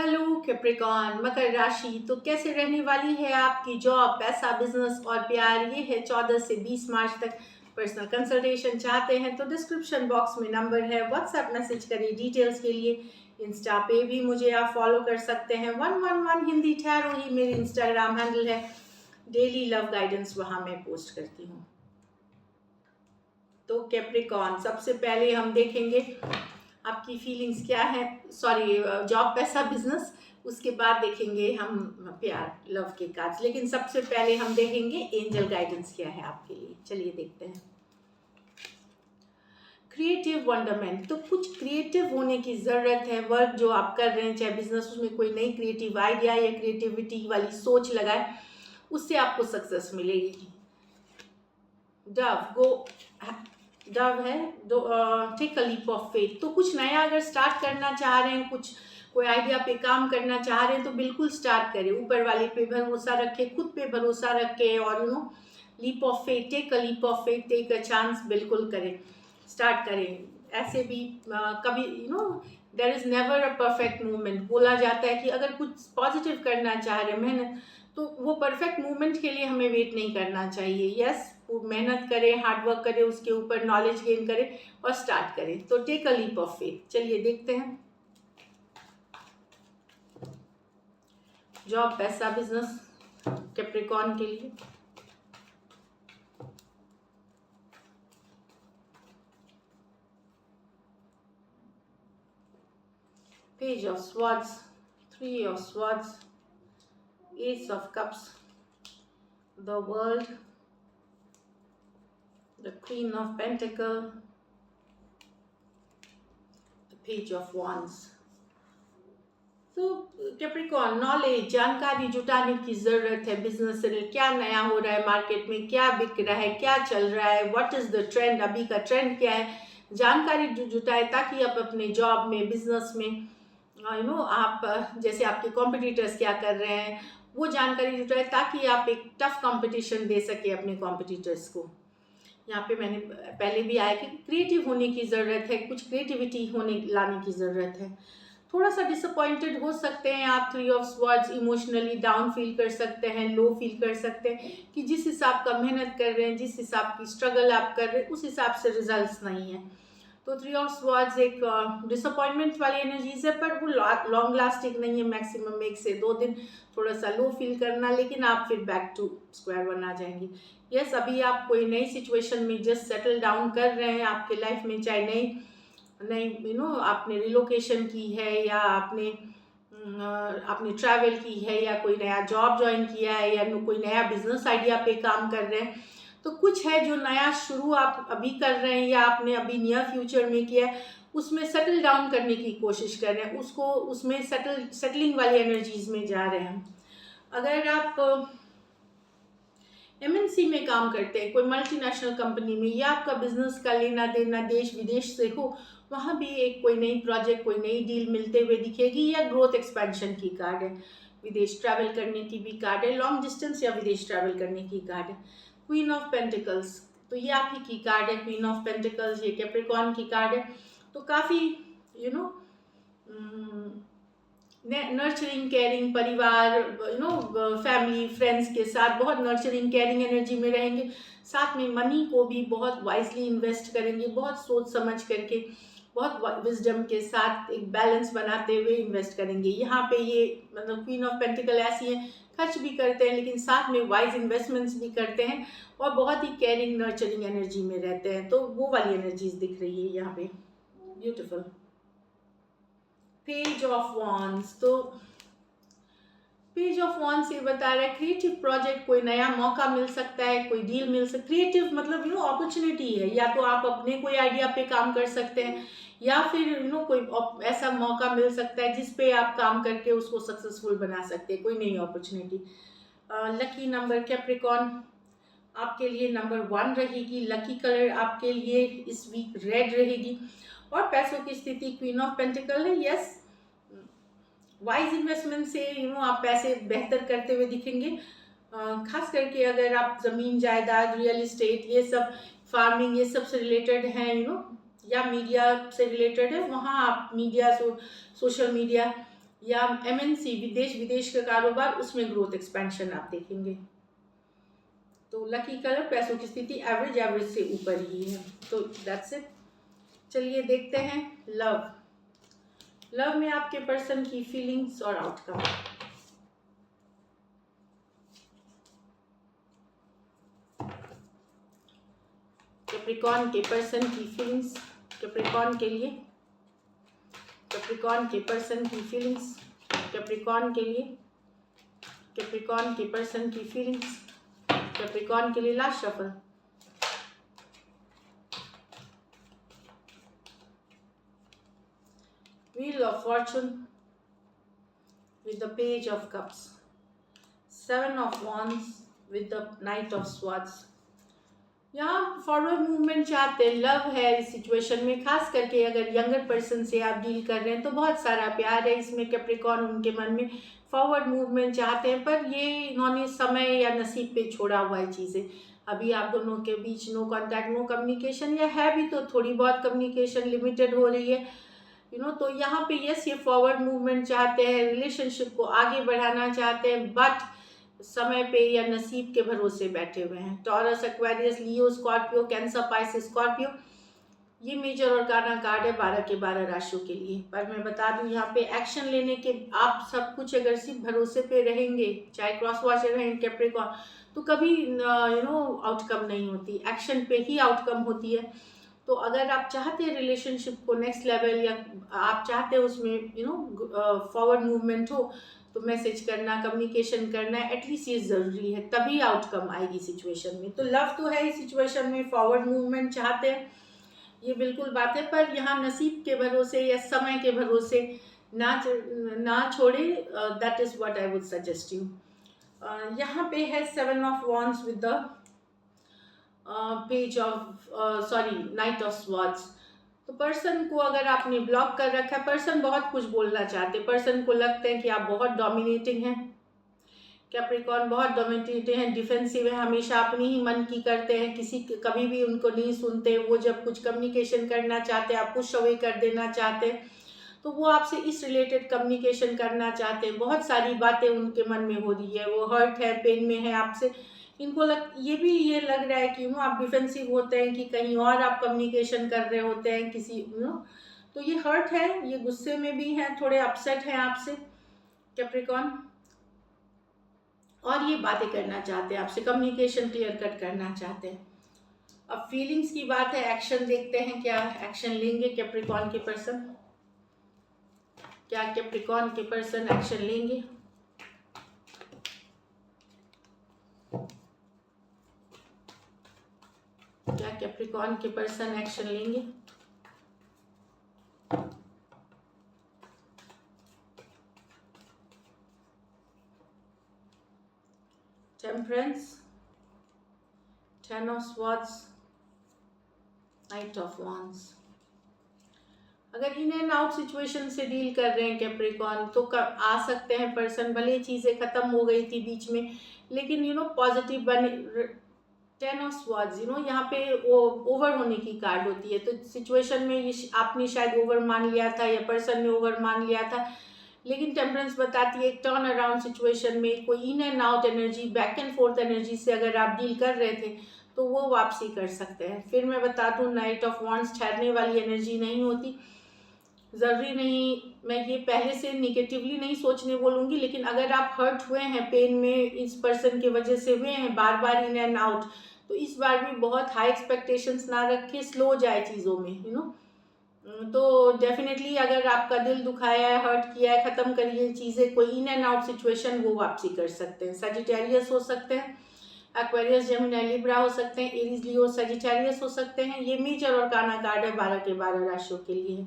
Hello Capricorn मकर राशि। तो कैसे रहने वाली है आपकी जॉब, पैसा, बिजनेस और प्यार। ये है 14 से 20 मार्च तक। पर्सनल कंसल्टेशन चाहते हैं तो डिस्क्रिप्शन बॉक्स में नंबर है, व्हाट्सएप मैसेज करिए डिटेल्स के लिए। इंस्टा पे भी मुझे आप फॉलो कर सकते हैं, 111 हिंदी टैरो ही मेरी इंस्टाग्राम हैंडल है। डेली लव गाइडेंस वहाँ मैं पोस्ट करती हूँ। तो कैप्रिकॉर्न, सबसे पहले हम देखेंगे आपकी फीलिंग्स क्या है, सॉरी जॉब, पैसा, बिजनेस। उसके बाद देखेंगे हम प्यार, लव के कार्ड्स। लेकिन सबसे पहले हम देखेंगे एंजल गाइडेंस क्या है आपके लिए। चलिए देखते हैं। क्रिएटिव वंडरमेंट, तो कुछ क्रिएटिव होने की ज़रूरत है। वर्क जो आप कर रहे हैं, चाहे बिजनेस, उसमें कोई नई क्रिएटिव आइडिया या क्रिएटिविटी वाली सोच लगाए, उससे आपको सक्सेस मिलेगी। डव गो, डव है, take a leap of faith. तो कुछ नया अगर स्टार्ट करना चाह रहे हैं, कुछ कोई आइडिया पे काम करना चाह रहे हैं, तो बिल्कुल स्टार्ट करें। ऊपर वाले पे भरोसा रखें, खुद पे भरोसा रखें, और leap of faith, take a leap of faith, take a chance, बिल्कुल करें, स्टार्ट करें। ऐसे भी कभी there is never a perfect movement. बोला जाता है कि अगर कुछ पॉजिटिव करना चाह रहे हैं, मेहनत, तो वो परफेक्ट मूवमेंट के लिए हमें वेट नहीं करना चाहिए। यस, वो मेहनत करें, हार्ड वर्क करें, उसके ऊपर नॉलेज गेन करें और स्टार्ट करें। तो take a leap of faith. चलिए देखते हैं जॉब, पैसा, बिजनेस कैप्रिकॉर्न के लिए। Page of swords, 3 of swords, ace of cups, the world, the queen of pentacle, the page of wands। तो कैप्रिकॉर्न, नॉलेज, जानकारी जुटाने की ज़रूरत है। बिजनेस से क्या नया हो रहा है, मार्केट में क्या बिक रहा है, क्या चल रहा है, व्हाट इज़ द ट्रेंड, अभी का ट्रेंड क्या है। जानकारी जुटाए ताकि आप अपने जॉब में, बिजनेस में, आप जैसे आपके कॉम्पिटिटर्स क्या कर रहे हैं, वो जानकारी जुटाए ताकि आप एक टफ कंपटीशन दे सके अपने कॉम्पिटिटर्स को। यहाँ पे मैंने पहले भी आया कि क्रिएटिव होने की ज़रूरत है, कुछ क्रिएटिविटी लाने की ज़रूरत है। थोड़ा सा डिसअपॉइंटेड हो सकते हैं आप, 3 of swords, emotionally down feel कर सकते हैं, लो फील कर सकते हैं कि जिस हिसाब का मेहनत कर रहे हैं, जिस हिसाब की स्ट्रगल आप कर रहे हैं, उस हिसाब से रिजल्ट्स नहीं है। तो 3 ऑफ स्वॉर्ड्स एक डिसअपॉइंटमेंट वाली एनर्जीज है, पर वो लॉन्ग लास्टिंग नहीं है। मैक्सिमम 1 से 2 दिन थोड़ा सा लो फील करना, लेकिन आप फिर बैक टू स्क्वायर वन आ जाएंगे। यस, अभी आप कोई नई सिचुएशन में जस्ट सेटल डाउन कर रहे हैं आपके लाइफ में, चाहे नई नई आपने रिलोकेशन की है, या आपने ट्रैवल की है, या कोई नया जॉब ज्वाइन किया है, या कोई नया बिजनेस आइडिया पे काम कर रहे हैं। तो कुछ है जो नया शुरू आप अभी कर रहे हैं, या आपने अभी नियर फ्यूचर में किया है, उसमें सेटल डाउन करने की कोशिश कर रहे हैं, उसको उसमें सेटलिंग वाली एनर्जीज में जा रहे हैं। अगर आप एमएनसी में काम करते हैं, कोई मल्टीनेशनल कंपनी में, या आपका बिजनेस का लेना देना देश विदेश से हो, वहाँ भी एक कोई नई प्रोजेक्ट, कोई नई डील मिलते हुए दिखेगी, या ग्रोथ एक्सपेंशन की कार्ड है। विदेश ट्रैवल करने की भी कार्ड है, लॉन्ग डिस्टेंस या विदेश ट्रैवल करने की कार्ड है। क्वीन ऑफ पेंटिकल्स, तो ये आप ही की कार्ड है। क्वीन ऑफ पेंटिकल्स ये कैप्रिकॉर्न की कार्ड है। तो काफ़ी यू नो नर्चरिंग, केयरिंग, परिवार, फैमिली, फ्रेंड्स के साथ बहुत नर्चरिंग, केयरिंग एनर्जी में रहेंगे। साथ में मनी को भी बहुत वाइजली इन्वेस्ट करेंगे, बहुत सोच समझ करके, बहुत विजडम के साथ एक बैलेंस बनाते हुए इन्वेस्ट करेंगे। यहाँ पे ये मतलब क्वीन ऑफ पेंटिकल ऐसी है, खर्च भी करते हैं लेकिन साथ में वाइज इन्वेस्टमेंट्स भी करते हैं, और बहुत ही केयरिंग, नर्चरिंग एनर्जी में रहते हैं। तो वो वाली एनर्जीज दिख रही है यहाँ पे। ब्यूटिफुल। पेज ऑफ वॉन्ड्स, तो पेज ऑफ वॉन्ड्स ये बता रहा है क्रिएटिव प्रोजेक्ट, कोई नया मौका मिल सकता है, कोई डील मिल सकती, क्रिएटिव मतलब अपॉर्चुनिटी है। या तो आप अपने कोई आइडिया पे काम कर सकते हैं, या फिर कोई ऐसा मौका मिल सकता है जिस पे आप काम करके उसको सक्सेसफुल बना सकते हैं, कोई नई अपॉर्चुनिटी। लकी नंबर कैप्रिकॉर्न आपके लिए नंबर 1 रहेगी। लकी कलर आपके लिए इस वीक रेड रहेगी। और पैसों की स्थिति क्वीन ऑफ पेंटिकल है। यस, वाइज इन्वेस्टमेंट से आप पैसे बेहतर करते हुए दिखेंगे। खास करके अगर आप ज़मीन जायदाद, रियल इस्टेट, ये सब, फार्मिंग, ये सब से रिलेटेड हैं, या मीडिया से रिलेटेड है, वहाँ आप मीडिया, सोशल मीडिया, या MNC विदेश विदेश का कारोबार, उसमें ग्रोथ एक्सपेंशन आप देखेंगे। तो लकी कलर, पैसों की स्थिति एवरेज से ऊपर ही है। तो दैट्स इट। चलिए देखते हैं लव में आपके पर्सन की फीलिंग्स और आउटकम। कैप्रिकॉर्न के पर्सन की फीलिंग्स, कैप्रिकॉर्न के लिए, कैप्रिकॉर्न के पर्सन की फीलिंग्स, कैप्रिकॉर्न के लिए, कैप्रिकॉर्न के पर्सन की फीलिंग्स, कैप्रिकॉर्न के लिए last shuffle. Wheel of Fortune with the Page of Cups, Seven of Wands with the Knight of Swords। यहाँ फॉरवर्ड मूवमेंट चाहते हैं, लव है इस सिचुएशन में, खास करके अगर यंगर पर्सन से आप डील कर रहे हैं तो बहुत सारा प्यार है इसमें। कैप्रिकॉर्न उनके मन में फॉरवर्ड मूवमेंट चाहते हैं, पर ये इन्होंने समय या नसीब पे छोड़ा हुआ है चीज़ें। अभी आप दोनों के बीच नो कॉन्टैक्ट, नो कम्युनिकेशन, या है भी तो थोड़ी बहुत कम्युनिकेशन लिमिटेड हो रही है, तो यहाँ पे यस, ये फॉरवर्ड मूवमेंट चाहते हैं, रिलेशनशिप को आगे बढ़ाना चाहते हैं, बट समय पे या नसीब के भरोसे बैठे हुए हैं। टॉरस, एक्वेरियस, लियो, स्कॉर्पियो, कैंसर, पाइसिस, स्कॉर्पियो, ये मेजर और काना कार्ड है 12 के 12 राशियों के लिए। पर मैं बता दूं यहाँ पे एक्शन लेने के, आप सब कुछ अगर सिर्फ भरोसे पे रहेंगे, चाहे क्रॉस वॉचर रहें कैप्रिकॉर्न, तो कभी आउटकम नहीं होती, एक्शन पे ही आउटकम होती है। तो अगर आप चाहते हैं रिलेशनशिप को नेक्स्ट लेवल, या आप चाहते हैं उसमें फॉरवर्ड मूवमेंट हो, तो मैसेज करना, कम्युनिकेशन करना एटलीस्ट ये ज़रूरी है, तभी आउटकम आएगी सिचुएशन में। तो लव तो है इस सिचुएशन में, फॉरवर्ड मूवमेंट चाहते हैं, ये बिल्कुल बात है, पर यहाँ नसीब के भरोसे या समय के भरोसे ना छोड़े। That is what I would suggest you. यहाँ पे है 7 of wands with the page of night of swords. तो पर्सन को अगर आपने ब्लॉक कर रखा है, पर्सन बहुत कुछ बोलना चाहते, पर्सन को लगता है कि आप बहुत डोमिनेटिंग हैं, कैप्रिकॉर्न बहुत डोमिनेटिंग हैं, डिफेंसिव है, हमेशा अपनी ही मन की करते हैं, कभी भी उनको नहीं सुनते। वो जब कुछ कम्युनिकेशन करना चाहते हैं, आप पुश अवे कर देना चाहते हैं, तो वो आपसे इस रिलेटेड कम्युनिकेशन करना चाहते हैं। बहुत सारी बातें उनके मन में हो रही है, वो हर्ट है, पेन में है आपसे। इनको ये लग रहा है कि आप डिफेंसिव होते हैं, कि कहीं और आप कम्युनिकेशन कर रहे होते हैं किसी तो ये हर्ट है, ये गुस्से में भी है, थोड़े अपसेट हैं आपसे कैप्रिकॉर्न, और ये बातें करना चाहते हैं आपसे, कम्युनिकेशन क्लियर कट करना चाहते हैं। अब फीलिंग्स की बात है, एक्शन देखते हैं, क्या एक्शन लेंगे कैप्रिकॉर्न के पर्सन, क्या कैप्रिकॉर्न के पर्सन एक्शन लेंगे। क्या कैप्रिकॉर्न के पर्सन एक्शन लेंगे। Temperance, 10 of swords, night of wands. अगर इन एंड आउट सिचुएशन से डील कर रहे हैं कैप्रिकॉर्न, तो आ सकते हैं पर्सन, भले चीज़ें ख़त्म हो गई थी बीच में, लेकिन पॉजिटिव बने। 10 ऑफ स्वॉर्ड्स, यहाँ पे वो ओवर होने की कार्ड होती है, तो सिचुएशन में ये आपने शायद ओवर मान लिया था, या पर्सन ने ओवर मान लिया था, लेकिन टेम्परेंस बताती है एक टर्न अराउंड सिचुएशन में, कोई in and out energy, back and fourth energy से अगर आप डील कर रहे थे, तो वो वापसी कर सकते हैं। फिर मैं बता दूँ, नाइट ऑफ वॉन्ड्स ठहरने वाली एनर्जी नहीं होती, ज़रूरी नहीं, मैं ये पहले से निगेटिवली नहीं सोचने बोलूँगी, लेकिन अगर आप हर्ट हुए हैं, पेन में इस पर्सन की वजह से हुए हैं, बार बार इन एंड आउट, तो इस बार भी बहुत हाई एक्सपेक्टेशंस ना रखें, स्लो जाए चीज़ों में तो डेफिनेटली अगर आपका दिल दुखाया है, हर्ट किया है, ख़त्म करिए चीज़ें, कोई इन एंड आउट सिचुएशन वो वापसी कर सकते हैं। सजिटेरियस हो सकते हैं, एक्वेरियस, जेमिनी, लिब्रा हो सकते हैं, एरीज, लियो, सजिटेरियस हो सकते हैं। ये मेजर और काना कार्ड है 12 के 12 राशियों के लिए,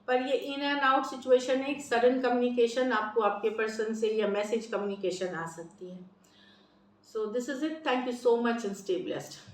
पर ये इन एंड आउट सिचुएशन है, एक सडन कम्युनिकेशन आपको आपके पर्सन से या मैसेज कम्युनिकेशन आ सकती है। So this is it, thank you so much and stay blessed.